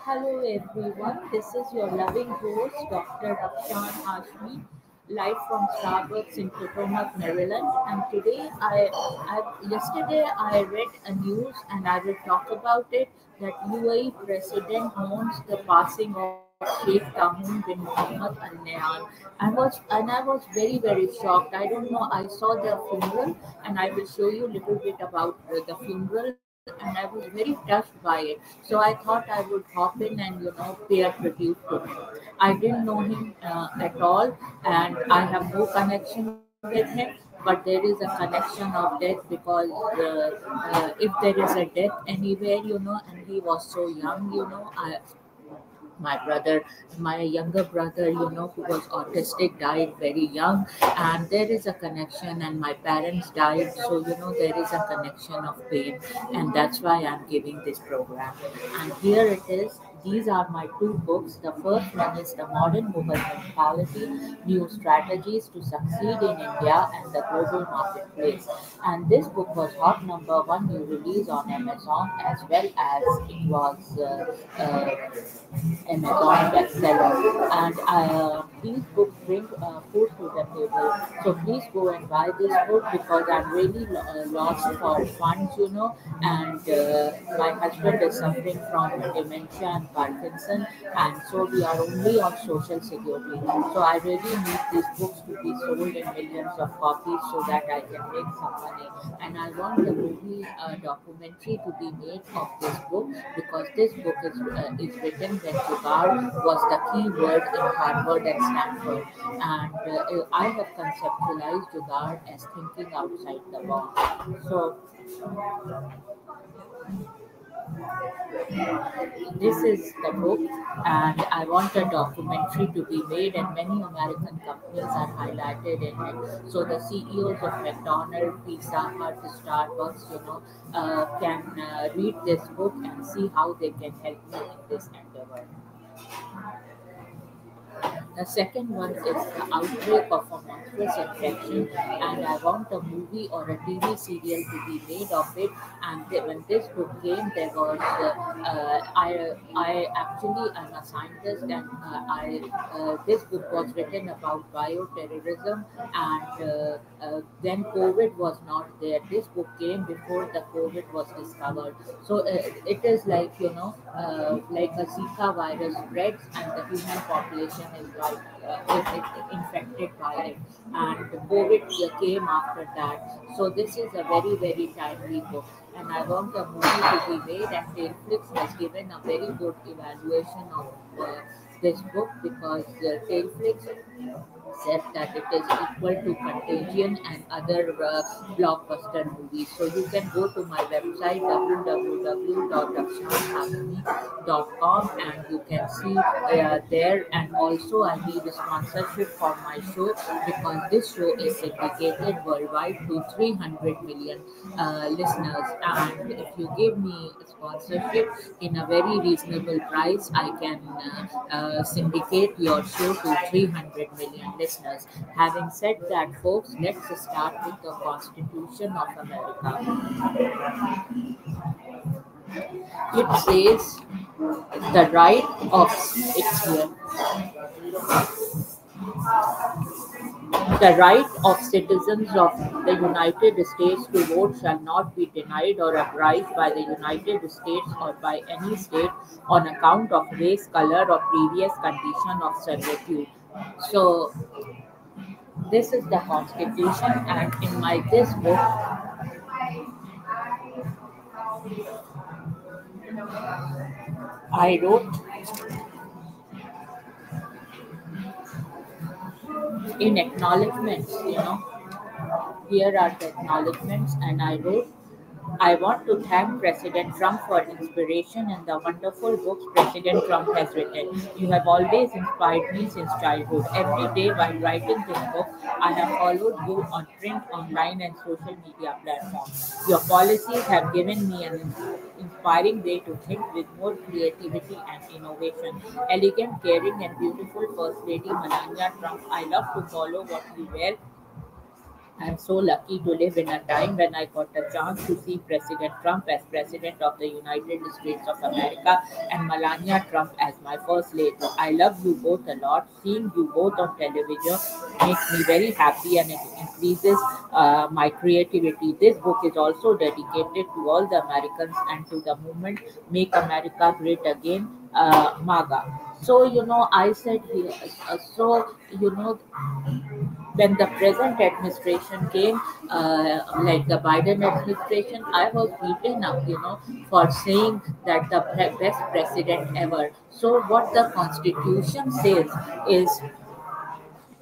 Hello everyone, this is your loving host Dr. Rakshan Hashmi, live from Starbucks in Potomac, Maryland. And today, yesterday I read a news and I will talk about it that UAE President mourns the passing of Sheikh Tamim bin Mohammed Al Nahyan. I was very shocked. I don't know. I saw the funeral and I will show you a little bit about the funeral and I was very touched by it. So I thought I would hop in and pay a tribute to him. I didn't know him at all and I have no connection with him. But there is a connection of death because if there is a death anywhere, and he was so young, my brother my younger brother who was autistic died very young, and there is a connection, and my parents died, so there is a connection of pain, and that's why I'm giving this program. And here it is. These are my two books. The first one is The Modern Mughal Mentality: New Strategies to Succeed in India and the Global Marketplace. And this book was hot number one new release on Amazon, as well as it was Amazon bestseller. And these books bring food to the table. So please go and buy this book because I'm really lost for funds, and my husband is suffering from dementia and Parkinson, and so we are only on social security. So I really need these books to be sold in millions of copies so that I can make some money. And I want the movie documentary to be made of this book because this book is written when Jugaad was the key word in Harvard and Stanford. And I have conceptualized Jugaad as thinking outside the box. So this is the book, and I want a documentary to be made, and many American companies are highlighted in it. So the CEOs of McDonald's, Pizza Hut, Starbucks, can read this book and see how they can help me in this endeavor. The second one is the outbreak of a monstrous infection, and I want a movie or a TV serial to be made of it. And when this book came, there was I actually am a scientist, and I this book was written about bioterrorism, and when COVID was not there, this book came before the COVID was discovered. So it is like a Zika virus spreads, and the human population is infected by it. And COVID came after that. So this is a very timely book. And I want a movie to be made, and Tailflix has given a very good evaluation of this book because Tailflix said that it is equal to Contagion and other blockbuster movies. So you can go to my website www.akshanhashmi.com and you can see there. And also, I need a sponsorship for my show because this show is syndicated worldwide to 300 million listeners. And if you give me sponsorship in a very reasonable price, I can syndicate your show to 300 million listeners. Having said that, folks, let's start with the Constitution of America. It says the right of it's here. The right of citizens of the United States to vote shall not be denied or abridged by the United States or by any state on account of race, color, or previous condition of servitude. So this is the Constitution, and in my this book, I wrote in acknowledgements. Here are the acknowledgements, and I wrote, I want to thank President Trump for inspiration and the wonderful books President Trump has written. You have always inspired me since childhood. Every day while writing this book, I have followed you on print, online, and social media platforms. Your policies have given me an inspiring way to think with more creativity and innovation. Elegant, caring, and beautiful First Lady Melania Trump, I love to follow what you wear I'm so lucky to live in a time when I got a chance to see President Trump as President of the United States of America and Melania Trump as my First Lady. I love you both a lot. Seeing you both on television makes me very happy and it increases my creativity. This book is also dedicated to all the Americans and to the movement Make America Great Again, MAGA. So, I said here, when the present administration came, like the Biden administration, I was beaten up, for saying that the best president ever. So, what the Constitution says is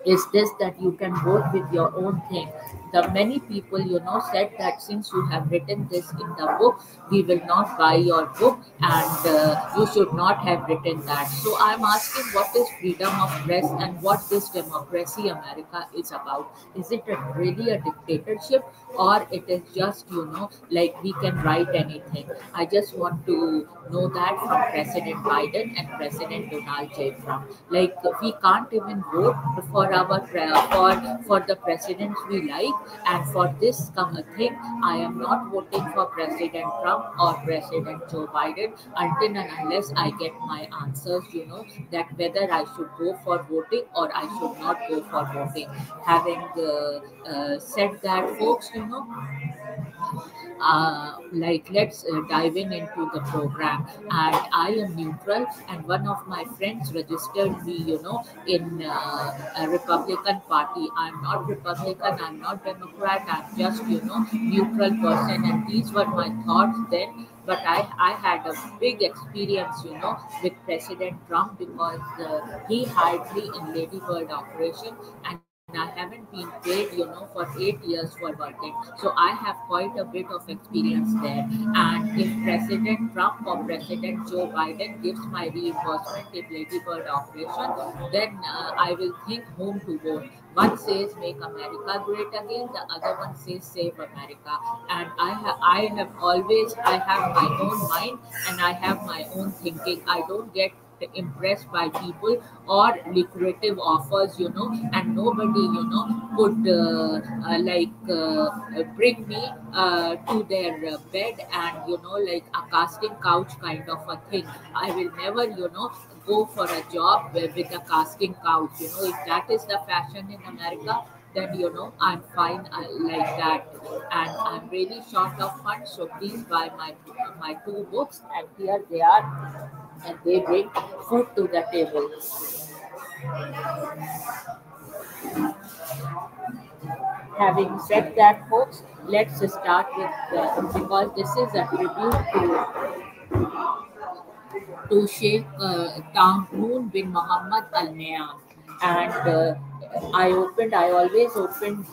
this, that you can vote with your own thing. The many people, said that since you have written this in the book, we will not buy your book, and you should not have written that. So I'm asking, what is freedom of press and what this democracy America is about? Is it really a dictatorship, or it is just, like we can write anything? I just want to know that from President Biden and President Donald J. Trump. Like, we can't even vote for for the presidents we like, and for this thing, I am not voting for President Trump or President Joe Biden until and unless I get my answers. That whether I should go for voting or I should not go for voting. Having said that, folks, like, let's dive into the program. And I am neutral, and one of my friends registered me, in a Republican Party. I'm not Republican, I'm not Democrat, I'm just, neutral person. And these were my thoughts then. But I had a big experience, with President Trump, because he hired me in Lady Bird operation, and I haven't been paid, for 8 years for working. So I have quite a bit of experience there. And if President Trump or President Joe Biden gives my reimbursement in Lady Bird operation, then I will think whom to vote. One says Make America Great Again, the other one says Save America. And I have my own mind and I have my own thinking. I don't get impressed by people or lucrative offers, and nobody, could bring me to their bed, and, like a casting couch kind of a thing. I will never, go for a job with a casting couch. If that is the fashion in America, then, I'm fine like that. And I'm really short of funds, so please buy my two books, and here they are, and they bring food to the table. Having said that, folks, let's start with because this is a tribute to Sheikh Tahmoon bin Muhammad Al Nayan. And I always opened,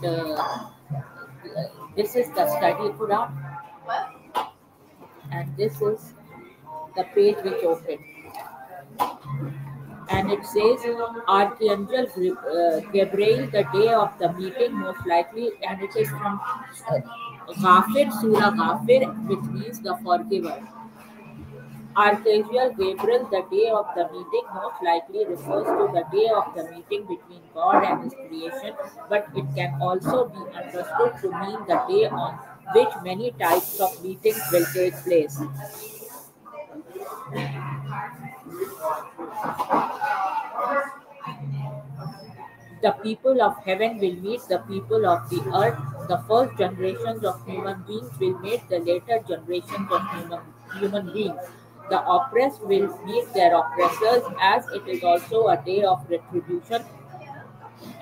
this is the study Quran, and this is the page which opened. And it says, Archangel Gabriel, the day of the meeting, most likely, and it is from Ghafir, Surah Ghafir, which means the forgiver. Archangel Gabriel, the day of the meeting, most likely refers to the day of the meeting between God and His creation, but it can also be understood to mean the day on which many types of meetings will take place. The people of heaven will meet the people of the earth. The first generations of human beings will meet the later generations of human beings. The oppressed will meet their oppressors, as it is also a day of retribution,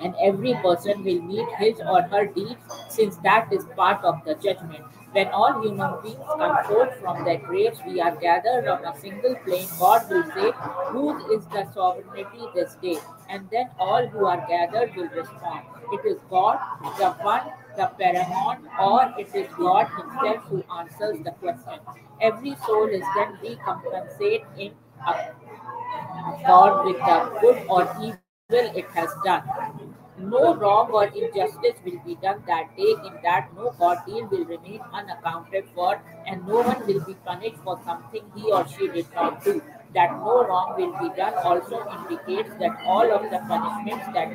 and every person will meet his or her deeds, since that is part of the judgment. When all human beings come forth from their graves, we are gathered on a single plane. God will say, whose is the sovereignty this day? And then all who are gathered will respond, it is God, the one, the paramount, or it is God Himself who answers the question. Every soul is then recompensated in God with the good or evil it has done. No wrong or injustice will be done that day, in that no God deal will remain unaccounted for, and no one will be punished for something he or she did not do. That no wrong will be done also indicates that all of the punishments that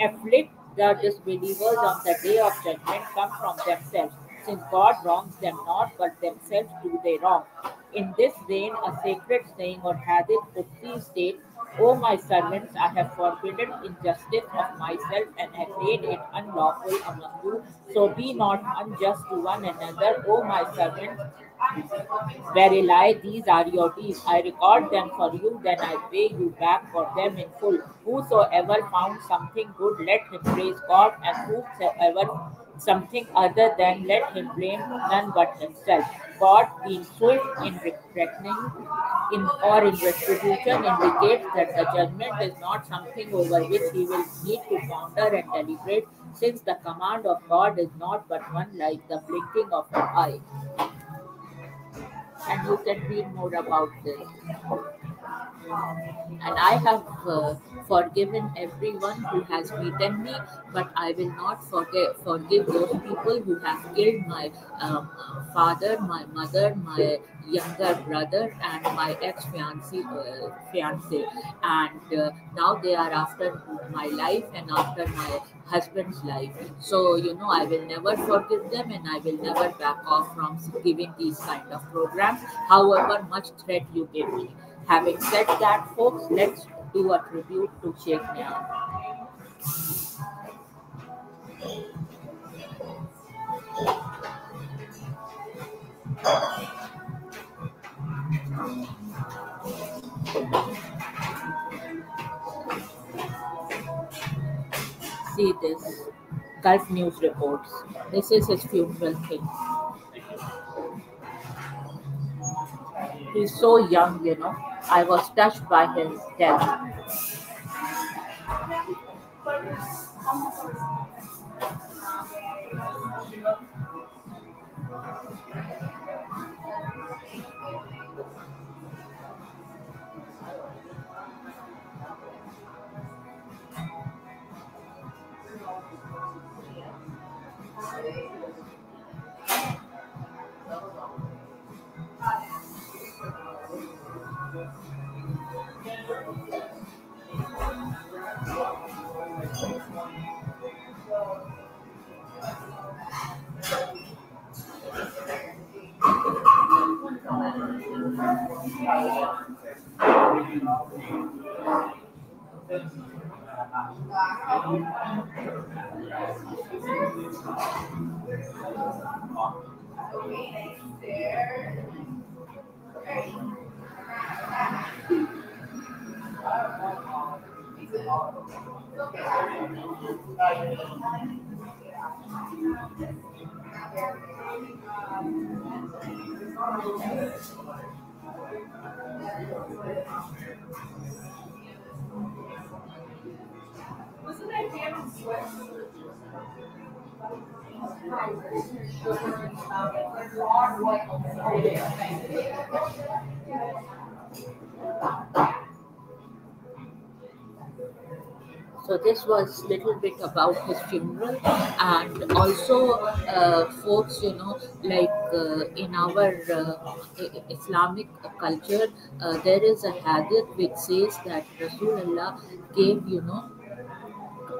afflict The disbelievers on the day of judgment come from themselves, since God wrongs them not, but themselves do they wrong. In this vein, a sacred saying or hadith Qudsi states, O my servants, I have forbidden injustice of myself and have made it unlawful among you. So be not unjust to one another, O my servants, Verily, these are your deeds. I record them for you, then I pay you back for them in full. Whosoever found something good, let him praise God, and whosoever something other than, let him blame none but himself. God, being swift in reckoning in retribution, indicates that the judgment is not something over which he will need to ponder and deliberate, since the command of God is not but one like the blinking of an eye. And you can read more about this. And I have forgiven everyone who has beaten me, but I will not forgive those people who have killed my father, my mother, my younger brother, and my fiance. And now they are after my life and after my husband's life. So, I will never forgive them and I will never back off from giving these kind of programs, however much threat you give me. Having said that, folks, let's do a tribute to Sheikh Niam. See this Gulf News reports. This is his funeral thing. He's so young. I was touched by his death. So this was little bit about his funeral, and also, folks, like in our Islamic culture, there is a hadith which says that Rasulullah gave,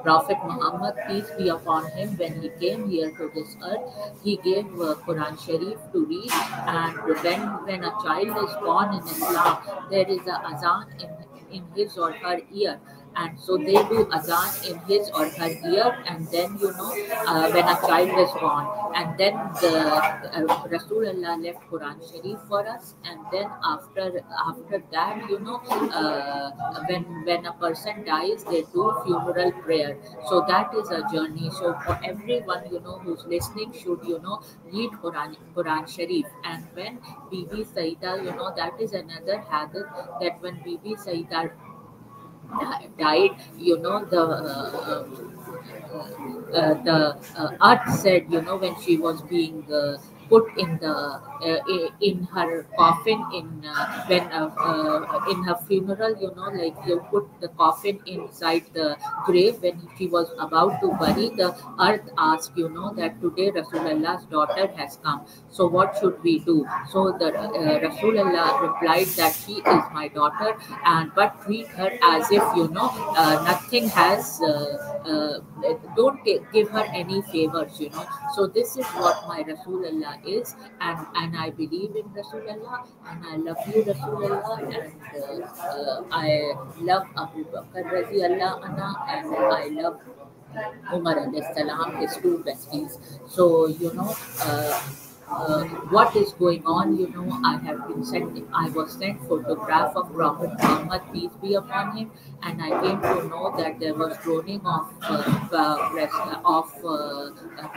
Prophet Muhammad, peace be upon him, when he came here to this earth, he gave Quran Sharif to read. And when a child is born in Islam, there is a azan in his or her ear. And so they do azan in his or her ear, and then when a child is born, and then the Rasulullah left Quran Sharif for us, and then after that, when a person dies, they do funeral prayer. So that is a journey. So for everyone who's listening should read Quran Sharif. And when Bibi Saida, that is another hadith, that when Bibi Saida died, the earth said, when she was being put in the in her coffin when in her funeral, like you put the coffin inside the grave. When she was about to bury, the earth asked, that today Rasulullah's daughter has come, so what should we do? So the Rasulullah replied that she is my daughter, and but treat her as if nothing has. Don't give her any favors. So this is what my Rasulullah is, and I believe in Rasulullah, and I love you, Rasulullah, and I love Abu Bakr radiallahu anha, and I love Umar alayhi salam, his two besties. So, what is going on, I have been sent, I was sent photograph of Prophet Muhammad, peace be upon him, and I came to know that there was droning of a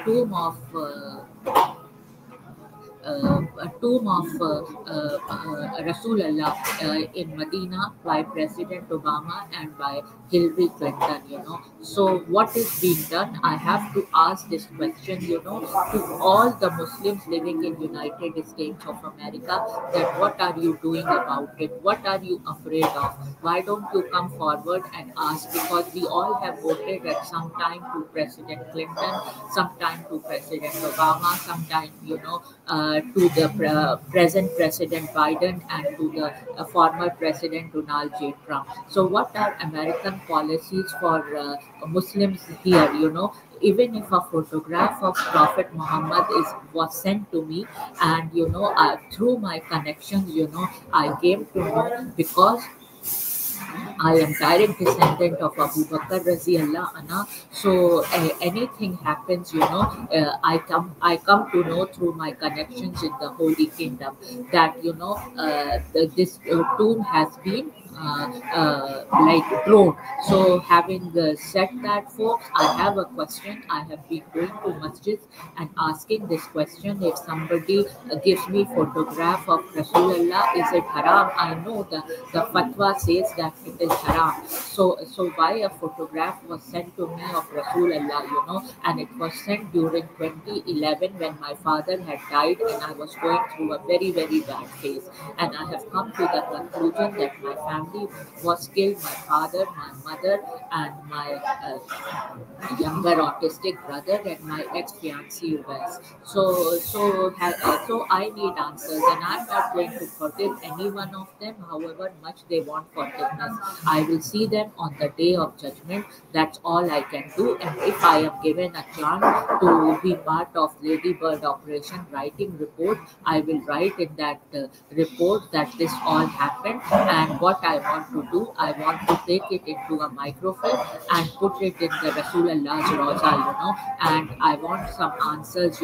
tomb of Rasulullah in Medina by President Obama and by Hillary Clinton. So what is being done? I have to ask this question, to all the Muslims living in United States of America, that what are you doing about it? What are you afraid of? Why don't you come forward and ask? Because we all have voted at some time to President Clinton, sometime to President Obama, sometime, to the present President Biden, and to the former President Donald J. Trump. So, what are American policies for Muslims here? Even if a photograph of Prophet Muhammad was sent to me, and through my connections, I came to know, because I am direct descendant of Abu Bakr radiallahu anha. So anything happens, I come to know through my connections in the Holy Kingdom that this tomb has been like thrown. So having said that, folks, I have a question. I have been going to masjids and asking this question: if somebody gives me photograph of Rasulullah, is it haram? I know the fatwa says that it is haram. So why a photograph was sent to me of Rasulullah, and it was sent during 2011 when my father had died and I was going through a very, very bad phase. And I have come to the conclusion that my family was killed: my father, my mother, and my younger autistic brother, and my ex-fiancée was. So I need answers, and I'm not going to forgive any one of them, however much they want forgiveness. I will see them on the day of judgment. That's all I can do. And if I am given a chance to be part of Lady Bird Operation writing report, I will write in that report that this all happened. And what I want to do, I want to take it into a microfilm and put it in the Rasulullah's Rosa, and I want some answers,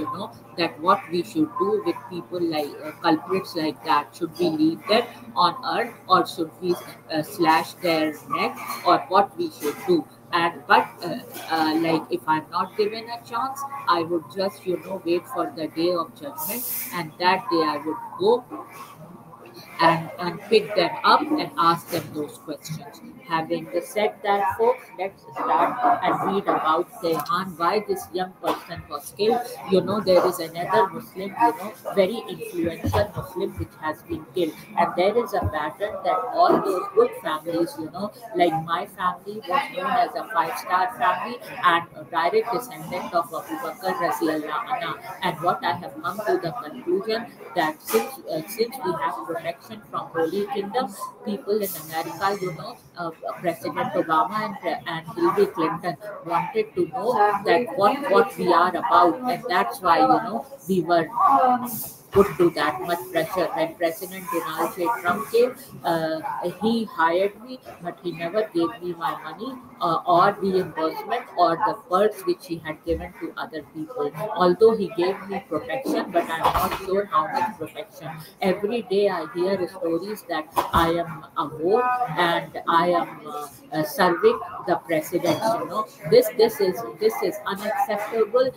that what we should do with people like culprits like that. Should we leave them on earth, or should we slash their neck, or what we should do? And but like, if I'm not given a chance, I would just wait for the day of judgment, and that day I would go and pick them up and ask them those questions. Having said that, folks, let's start and read about Tehan, why this young person was killed. There is another Muslim, very influential Muslim, which has been killed. And there is a pattern that all those good families, like my family was known as a five-star family and a direct descendant of Abu Bakr radiallahu anha. And what I have come to the conclusion, that since we have protection from Holy Kingdom, people in America, President Obama and Hillary Clinton wanted to know that what we are about, and that's why we were put to that much pressure. When President Donald J. Trump came, he hired me, but he never gave me my money or reimbursement or the perks which he had given to other people. Although he gave me protection, but I'm not sure how much protection. Every day I hear stories that I am a vote and I am serving the president. This is unacceptable.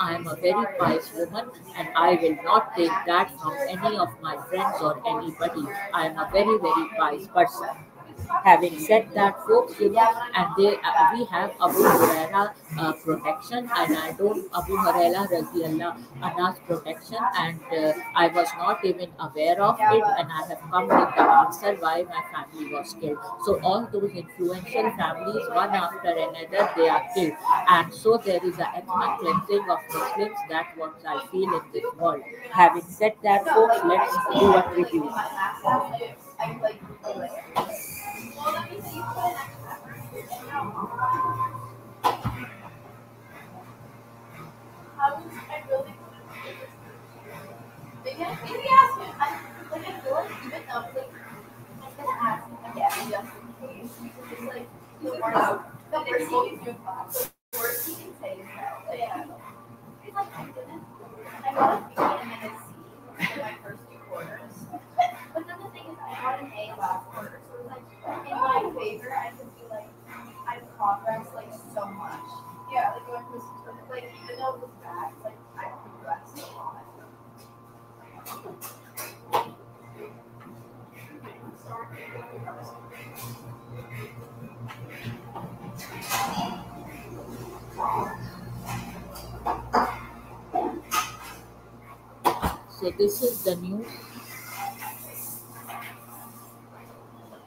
I am a very pious woman, and I will not take that from any of my friends or anybody. I am a very, very pious person. Having said that, folks, and we have Abu Huraira protection, and I don't Abu Huraira radiallahu anha's protection, and I was not even aware of it, and I have come with the answer why my family was killed. So all those influential families, one after another, they are killed, and so there is an ethnic cleansing of Muslims. That's what I feel in this world. Having said that, folks, let's do a review. So this is the news.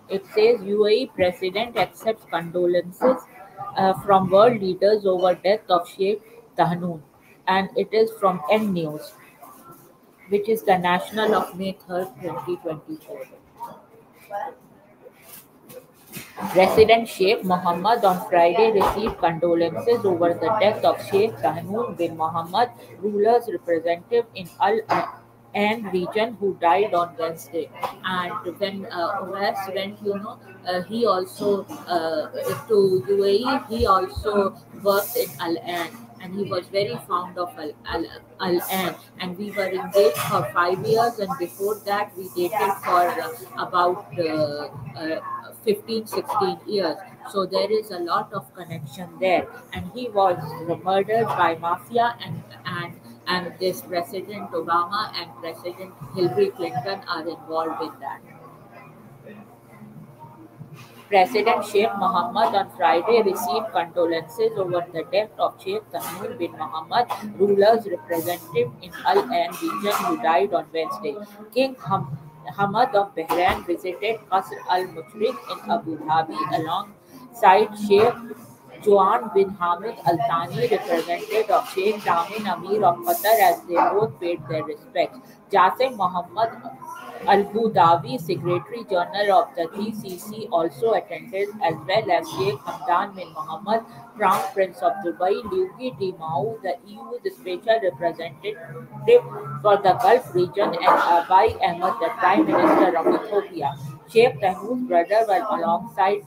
It says UAE president accepts condolences from world leaders over death of Sheikh Tahnoon, and it is from N News, which is the national of May 3rd, 2024. President Sheikh Mohammed on Friday received condolences over the death of Sheikh Tahnoon bin Mohammed, ruler's representative in Al Ain region, who died on Wednesday. And when Owas went, he also to UAE, he also worked in Al Ain. And he was very fond of Al Ain. And we were engaged for 5 years, and before that, we dated for about 15, 16 years. So there is a lot of connection there. And he was murdered by mafia, and this President Obama and President Hillary Clinton are involved in that. President Sheikh Mohammed on Friday received condolences over the death of Sheikh Tahnoon bin Mohammed, ruler's representative in Al Ain region, who died on Wednesday. King Hamad of Bahrain visited Qasr Al Mushrik in Abu Dhabi alongside Sheikh Joan bin Hamid Al Thani, representative of Sheikh Tamim Amir of Qatar, as they both paid their respects. Jassim Mohammed Al Budawi, Secretary General of the GCC, also attended, as well as Sheikh Hamdan bin Mohammed, Crown Prince of Dubai, Luigi Di Mao, the EU's special representative for the Gulf region, and Abiy Ahmed, the Prime Minister of Ethiopia. Sheikh Tahnoon's brother was alongside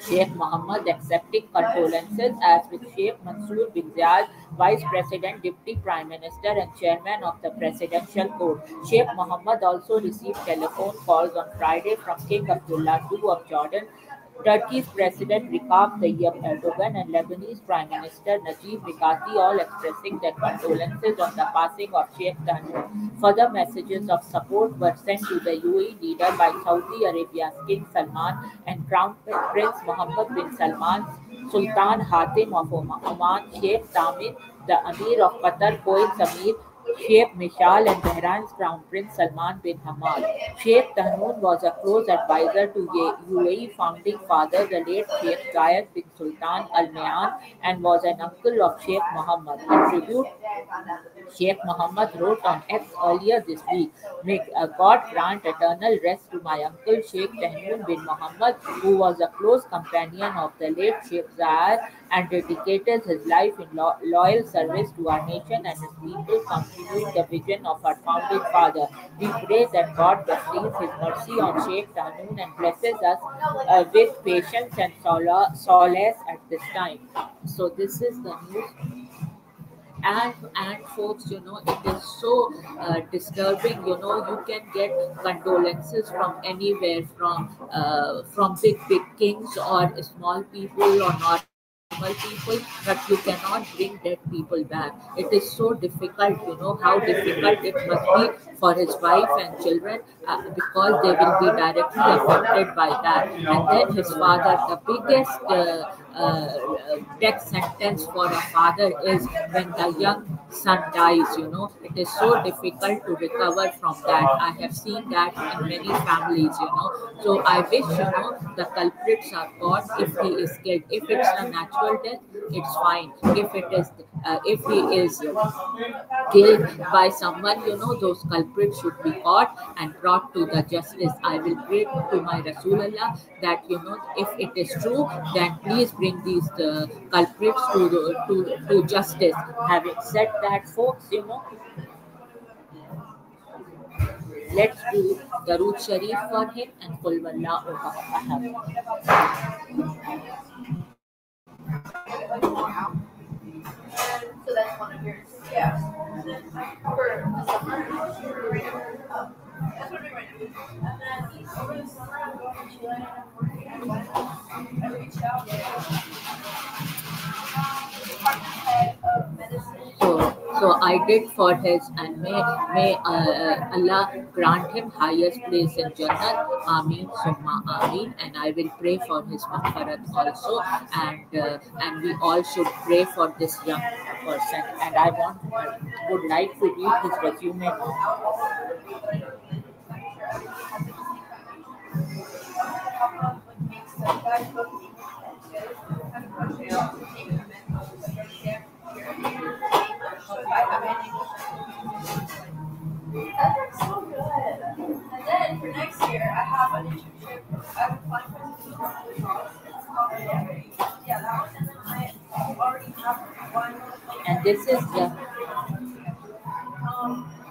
Sheikh Mohammed, accepting condolences, as with Sheikh Mansour bin Zayed, Vice President, Deputy Prime Minister, and Chairman of the Presidential Court. Sheikh Mohammed also received telephone calls on Friday from King Abdullah II of Jordan, Turkey's President Recep Tayyip Erdogan, and Lebanese Prime Minister Najib Mikati, all expressing their condolences on the passing of Sheikh Tahnoon. Further messages of support were sent to the UAE leader by Saudi Arabia's King Salman and Crown Prince Mohammed bin Salman, Sultan Hatim of Oman, Sheikh Tamim, the Amir of Qatar, Kuwait Amir, Sheikh Mishal, and Bahrain's Crown Prince Salman bin Hamad. Sheikh Tahnoon was a close advisor to UAE founding father, the late Sheikh Zayed bin Sultan Al Nahyan, and was an uncle of Sheikh Mohammed. In tribute, Sheikh Mohammed wrote on X earlier this week, "May God grant eternal rest to my uncle Sheikh Tahnoon bin Mohammed, who was a close companion of the late Sheikh Zayed and dedicated his life in loyal service to our nation and his people, continuing the vision of our founding father. We pray that God bestows his mercy on Sheikh Tahnoon and blesses us with patience and solace at this time." So this is the news. And folks, it is so disturbing. You can get condolences from anywhere, from big kings or small people or not people, but you cannot bring dead people back. It is so difficult, how difficult it must be for his wife and children, because they will be directly affected by that. And then his father, the biggest death sentence for a father is when the young son dies. It is so difficult to recover from that. I have seen that in many families. So I wish, the culprits are caught if he is killed. If it's a natural death, it's fine. If he is killed by someone, those culprits should be caught and brought to the justice. I will pray to my Rasulullah that, if it is true, then please bring these culprits to justice. Having said that, folks, let's do Darood Sharif for him and Qul Wallahu Ahad. So that's one of yours. Yeah. And then for the summer, that's what I'm doing right now. And then over the summer, I'm going to Chile and I'm working at West. I reached out to the department head of medicine. So I did for his, and may Allah grant him highest place in Jannah. Ameen Summa Ameen. And I will pray for his maghfirat also, and we all should pray for this young person. And I would like to read his resume. That looks so good. And then for next year, I have an internship. I have applied for it. Yeah, that one. And then I already have one. And this is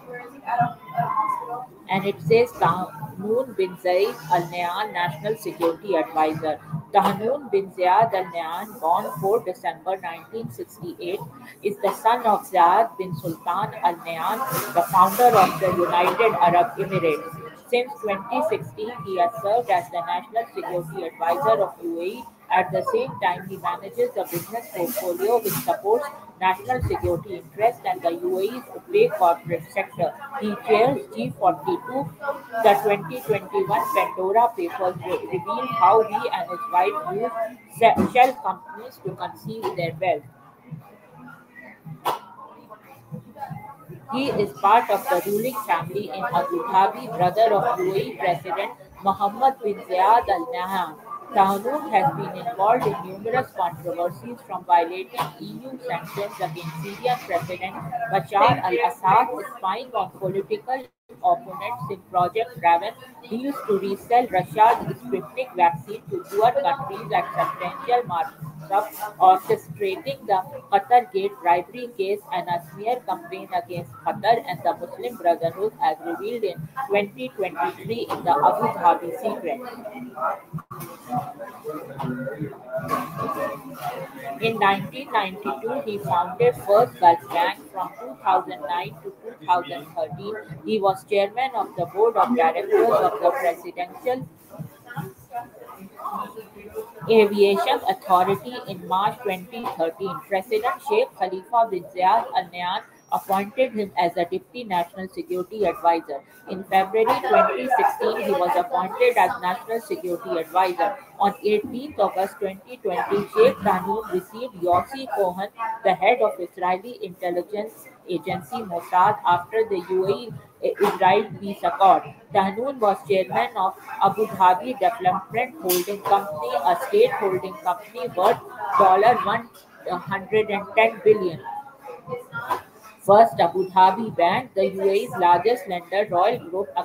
Where is it? At a hospital. and it says Tahnoon bin Zaid Al Nahyan, National Security Advisor. Tahnoon bin Zayed Al Nahyan, born 4 December 1968, is the son of Zayed bin Sultan Al Nahyan, the founder of the United Arab Emirates. Since 2016, he has served as the National Security Advisor of UAE. At the same time, he manages a business portfolio which supports national security interests and the UAE's opaque corporate sector. He chairs G42. The 2021 Pandora Papers revealed how he and his wife used shell companies to conceal their wealth. He is part of the ruling family in Abu Dhabi, brother of UAE President Mohammed bin Zayed Al Nahyan. Tahnoon has been involved in numerous controversies, from violating EU sanctions against Syrian President Bashar al-Assad, spying on political opponents in Project Raven, deals to resell Russia's Sputnik vaccine to poor countries at substantial markup, orchestrating the Qatargate bribery case and a smear campaign against Qatar and the Muslim Brotherhood, as revealed in 2023 in the Abu Dhabi Secret. In 1992, he founded First Gulf Bank. From 2009 to 2013, he was chairman of the board of directors of the Presidential Aviation Authority. In March 2013, President Sheikh Khalifa bin Zayed Al Nahyan appointed him as a Deputy National Security Advisor. In February 2016, he was appointed as National Security Advisor. On 18th August 2020, Sheikh Tahnoon received Yossi Cohen, the head of Israeli intelligence agency Mossad, after the UAE-Israel peace accord. Tahnoon was chairman of Abu Dhabi Development Holding Company, a state holding company worth $110 billion. First Abu Dhabi Bank, the UAE's largest lender, Royal Group, a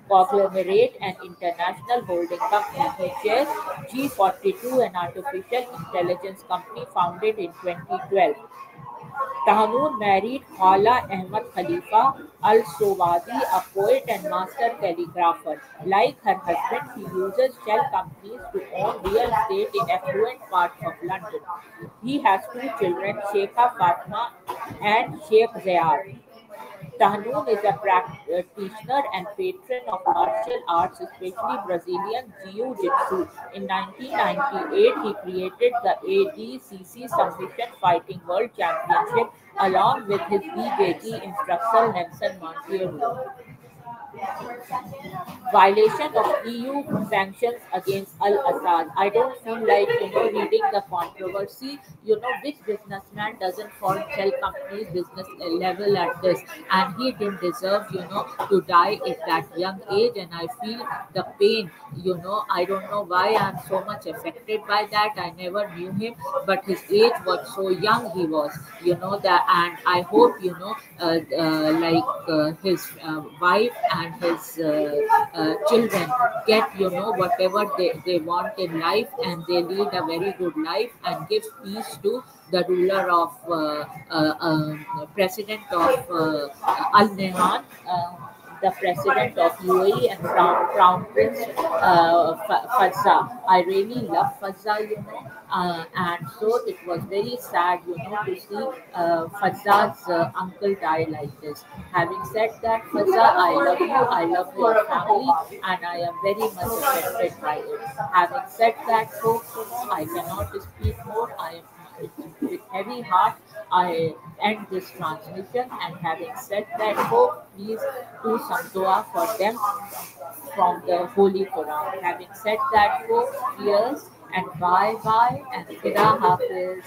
conglomerate and international holding company. He chairs G42, an artificial intelligence company founded in 2012. Tahnoon married Khala Ahmad Khalifa Al Sowadi, a poet and master calligrapher. Like her husband, he uses shell companies to own real estate in affluent parts of London. He has two children, Sheikha Fatma and Sheikh Zayad. Tahnoon is a practitioner and patron of martial arts, especially Brazilian Jiu-Jitsu. In 1998, he created the ADCC Submission Fighting World Championship along with his BJJ instructor Nelson Montero. Violation of EU sanctions against Al-Assad. I don't feel like, reading the controversy. Which businessman doesn't fall tell companies business level at this, and he didn't deserve, to die at that young age, and I feel the pain. I don't know why I'm so much affected by that. I never knew him, but his age was so young he was, that, and I hope, his wife and his children get, whatever they want in life, and they lead a very good life and give peace to the ruler of president of Al Nahyan, the president of UAE, and Crown Prince Fazza. I really love Fazza, and so it was very sad, to see Fazza's uncle die like this. Having said that, Fazza, I love you, I love your family, and I am very much affected by it. Having said that, folks, I cannot speak more. I am with heavy heart, I end this transmission, and having said that, hope please do some dua for them from the Holy Quran. Having said that, folks, cheers and bye bye and Kida Hafiz.